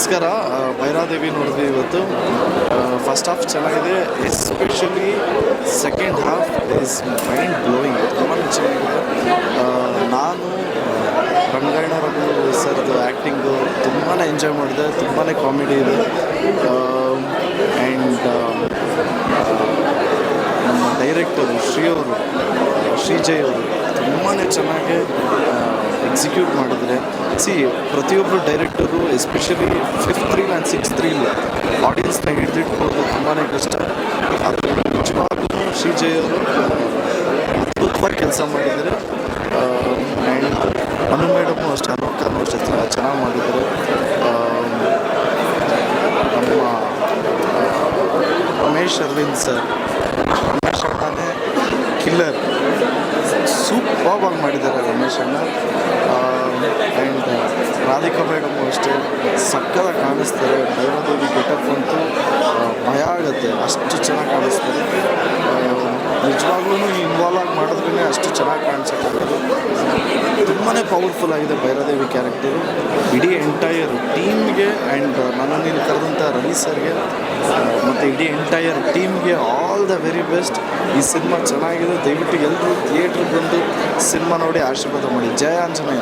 ನಮಸ್ಕಾರ. ಭೈರಾದೇವಿ ನೋಡಿದ್ವಿ ಇವತ್ತು. ಫಸ್ಟ್ ಹಾಫ್ ಚೆನ್ನಾಗಿದೆ, especially second half is mind blowing. ತುಂಬಾ ಚೆನ್ನಾಗಿದೆ. ನಾನು ರಂಗಾಯಣ ರಘು ಸರ್ದು ಆ್ಯಕ್ಟಿಂಗು ತುಂಬಾ ಎಂಜಾಯ್ ಮಾಡಿದೆ. ತುಂಬಾ ಕಾಮಿಡಿ ಇದೆ. ಆ್ಯಂಡ್ ನಮ್ಮ ಡೈರೆಕ್ಟರು ಶ್ರೀಜಯ್ ಅವರು ತುಂಬಾ ಚೆನ್ನಾಗಿ ಎಕ್ಸಿಕ್ಯೂಟ್ ಮಾಡಿದರೆ. ಪ್ರತಿಯೊಬ್ಬರು director especially 5th reel and 6th reel ಆಡಿಯನ್ಸ್ನ ಹಿಡಿದಿಟ್ಕೊಳ್ಳೋದು ತುಂಬಾ ಕಷ್ಟ. ಅದು ನಿಜವಾಗ್ಲೂ ಶ್ರೀಜಯ್ ಅವರು ಅದ್ಭುತವಾಗಿ ಕೆಲಸ ಮಾಡಿದ್ದಾರೆ. ಆ್ಯಂಡ್ ಅನು ಮೇಡಮು ಅಷ್ಟೇ, ಅನುಖಾನು ಅಷ್ಟೇ ಚೆನ್ನಾಗಿ ಮಾಡಿದ್ದಾರೆ. ನಮ್ಮ ರಮೇಶ್ ಅರವಿಂದ್ ಸರ್, ರಮೇಶ್ ಅಣ್ಣನೇ ಕಿಲ್ಲರ್, ಸೂಪರ್ವಾಗಿ ಮಾಡಿದ್ದಾರೆ ರಮೇಶ್ ಅಣ್ಣ. ಆ್ಯಂಡ್ ರಾಧಿಕಾ ಮೇಡಮು ಅಷ್ಟೇ ಸಕ್ಕತ್ತಾಗಿ ಕಾಣಿಸ್ತಾರೆ. ಭೈರಾದೇವಿ ಗೆಟಪ್ ಅಂತೂ ಭಯ ಆಗುತ್ತೆ, ಅಷ್ಟು ಚೆನ್ನಾಗಿ ಕಾಣಿಸ್ತಾರೆ. ನಿಜವಾಗ್ಲೂ ಇನ್ವಾಲ್ವ್ ಆಗಿ ಮಾಡಿದ್ರೇ ಅಷ್ಟು ಚೆನ್ನಾಗಿ ಕಾಣಿಸೋಕ್ಕಾಗೋದು. ತುಂಬಾ ಪವರ್ಫುಲ್ ಆಗಿದೆ ಭೈರಾದೇವಿ ಕ್ಯಾರೆಕ್ಟರು. ಇಡೀ ಎಂಟೈರ್ ಟೀಮ್ಗೆ ಆ್ಯಂಡ್ ನನ್ನನ್ನು ಇಲ್ಲಿ ಕರೆದಂಥ ರವಿ ಸರ್ಗೆ ಮತ್ತು ಇಡೀ ಎಂಟೈರ್ ಟೀಮ್ಗೆ ಆಲ್ ದ ವೆರಿ ಬೆಸ್ಟ್. ಈ ಸಿನಿಮಾ ಚೆನ್ನಾಗಿದೆ. ದಯವಿಟ್ಟು ಎಲ್ಲರೂ ಥಿಯೇಟ್ರಿಗೆ ಬಂದು ಸಿನಿಮಾ ನೋಡಿ ಆಶೀರ್ವಾದ ಮಾಡಿ. ಜಯ ಆಂಜನೇಯ.